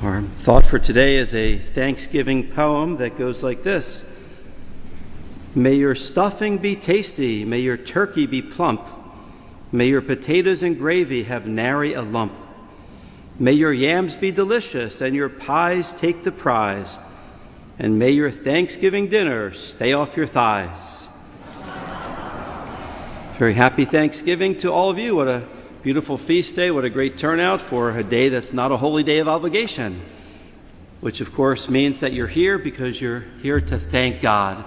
Our thought for today is a Thanksgiving poem that goes like this. May your stuffing be tasty, may your turkey be plump, may your potatoes and gravy have nary a lump. May your yams be delicious and your pies take the prize, and may your Thanksgiving dinner stay off your thighs. Very happy Thanksgiving to all of you. What a beautiful feast day. What a great turnout for a day that's not a holy day of obligation, which of course means that you're here because you're here to thank God.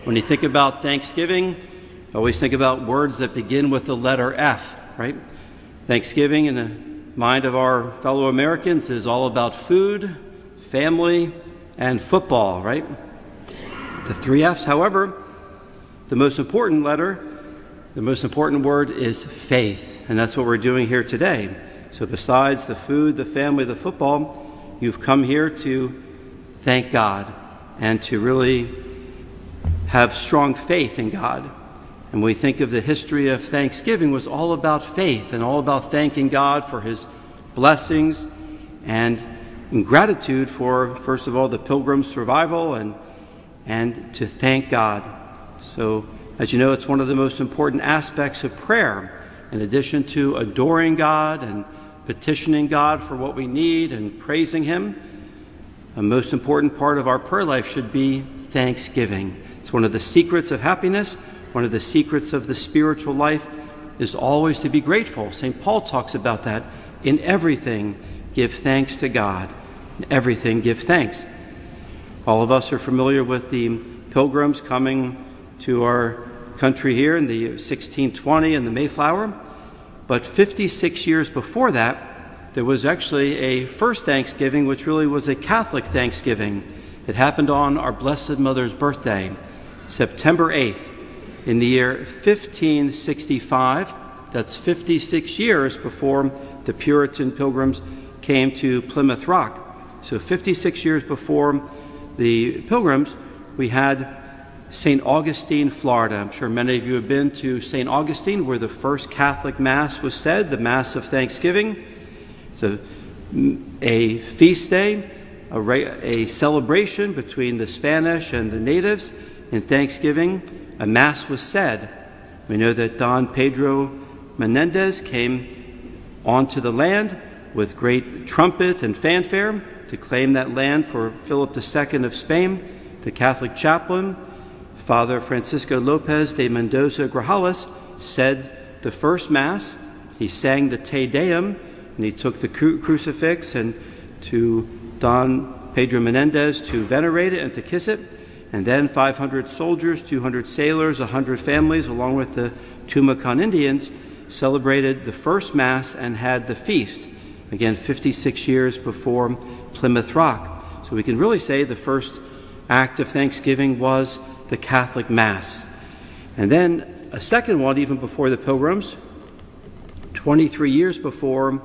When you think about Thanksgiving, always think about words that begin with the letter F, right? Thanksgiving in the mind of our fellow Americans is all about food, family, and football, right? The three F's, however, the most important word is faith, and that's what we're doing here today. So besides the food, the family, the football, you've come here to thank God and to really have strong faith in God. And when we think of the history of Thanksgiving, it was all about faith and all about thanking God for his blessings and in gratitude for, first of all, the Pilgrims' survival and to thank God. So, as you know, it's one of the most important aspects of prayer. In addition to adoring God and petitioning God for what we need and praising him, a most important part of our prayer life should be thanksgiving. It's one of the secrets of happiness. One of the secrets of the spiritual life is always to be grateful. St. Paul talks about that. In everything, give thanks to God. In everything, give thanks. All of us are familiar with the Pilgrims coming to our country here in the year 1620 in the Mayflower. But 56 years before that, there was actually a first Thanksgiving, which really was a Catholic Thanksgiving. It happened on our Blessed Mother's birthday, September 8th, in the year 1565. That's 56 years before the Puritan Pilgrims came to Plymouth Rock. So 56 years before the Pilgrims, we had St. Augustine, Florida. I'm sure many of you have been to St. Augustine, where the first Catholic Mass was said, the Mass of Thanksgiving. It's a feast day, a celebration between the Spanish and the natives. In Thanksgiving, a Mass was said. We know that Don Pedro Menendez came onto the land with great trumpet and fanfare to claim that land for Philip II of Spain. The Catholic chaplain, Father Francisco Lopez de Mendoza Grajales, said the first Mass. He sang the Te Deum, and he took the crucifix and to Don Pedro Menendez to venerate it and to kiss it. And then 500 soldiers, 200 sailors, 100 families, along with the Tumacan Indians, celebrated the first Mass and had the feast. Again, 56 years before Plymouth Rock. So we can really say the first act of Thanksgiving was the Catholic Mass. And then a second one, even before the Pilgrims, 23 years before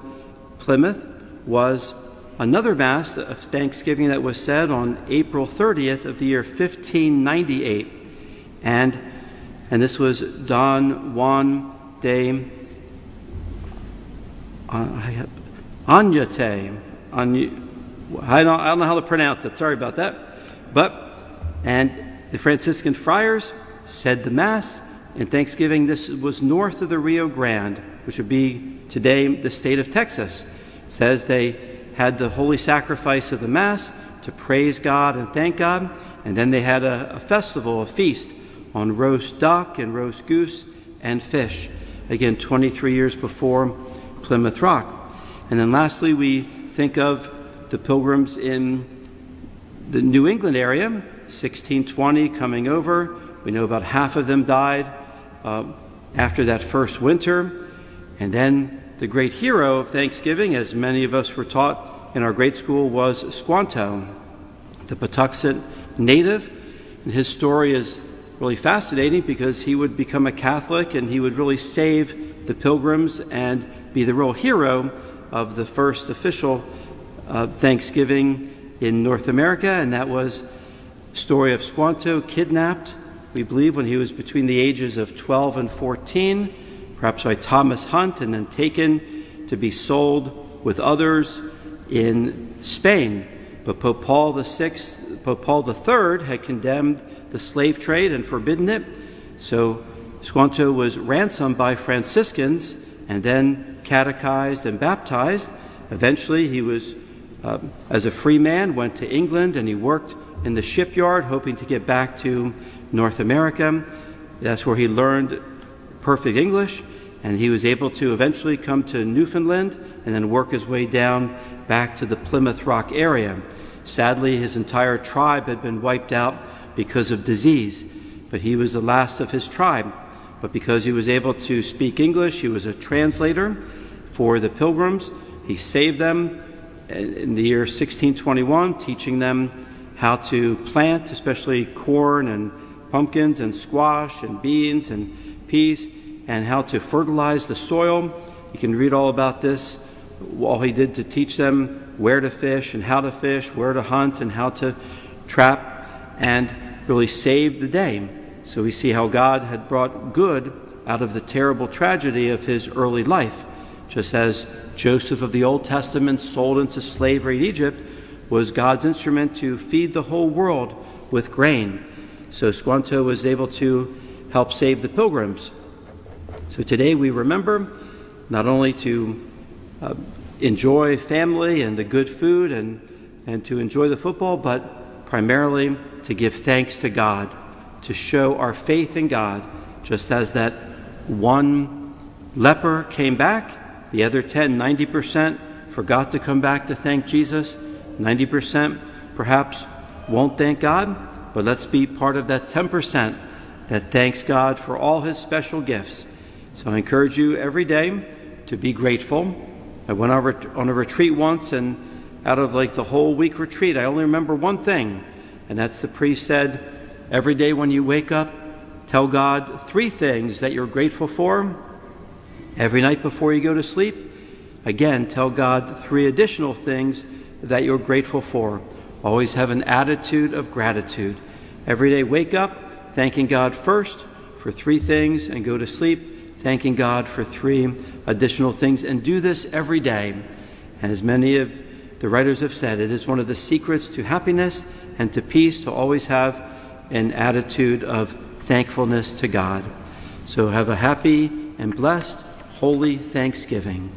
Plymouth, was another Mass of Thanksgiving that was said on April 30th of the year 1598. And this was Don Juan de Oñate. I don't know how to pronounce it. Sorry about that. And the Franciscan friars said the Mass in Thanksgiving. This was north of the Rio Grande, which would be today the state of Texas. It says they had the holy sacrifice of the Mass to praise God and thank God, and then they had a festival, a feast, on roast duck and roast goose and fish. Again, 23 years before Plymouth Rock. And then lastly, we think of the Pilgrims in the New England area, 1620 coming over. We know about half of them died after that first winter. And then the great hero of Thanksgiving, as many of us were taught in our grade school, was Squanto, the Patuxent native. And his story is really fascinating because he would become a Catholic and he would really save the Pilgrims and be the real hero of the first official Thanksgiving in North America. And that was the story of Squanto, kidnapped, we believe, when he was between the ages of 12 and 14, perhaps by Thomas Hunt, and then taken to be sold with others in Spain. But Pope Paul III had condemned the slave trade and forbidden it. So Squanto was ransomed by Franciscans and then catechized and baptized. Eventually he was, as a free man, went to England, and he worked in the shipyard hoping to get back to North America. That's where he learned perfect English, and he was able to eventually come to Newfoundland and then work his way down back to the Plymouth Rock area. Sadly, his entire tribe had been wiped out because of disease, but he was the last of his tribe. But because he was able to speak English, he was a translator for the Pilgrims. He saved them in the year 1621, teaching them how to plant, especially corn and pumpkins and squash and beans and peas, and how to fertilize the soil. You can read all about this, all he did to teach them where to fish and how to fish, where to hunt and how to trap, and really saved the day. So we see how God had brought good out of the terrible tragedy of his early life. Just as Joseph of the Old Testament, sold into slavery in Egypt, was God's instrument to feed the whole world with grain. So Squanto was able to help save the Pilgrims. So today we remember not only to enjoy family and the good food and to enjoy the football, but primarily to give thanks to God, to show our faith in God. Just as that one leper came back, the other 90% forgot to come back to thank Jesus. 90% perhaps won't thank God, but let's be part of that 10% that thanks God for all his special gifts. So I encourage you every day to be grateful. I went on a retreat once, and out of like the whole week retreat, I only remember one thing, and that's the priest said, every day when you wake up, tell God 3 things that you're grateful for. Every night before you go to sleep, again, tell God 3 additional things that you're grateful for. Always have an attitude of gratitude. Every day wake up thanking God first for 3 things, and go to sleep thanking God for 3 additional things, and do this every day. As many of the writers have said, it is one of the secrets to happiness and to peace to always have an attitude of thankfulness to God. So have a happy and blessed Holy Thanksgiving.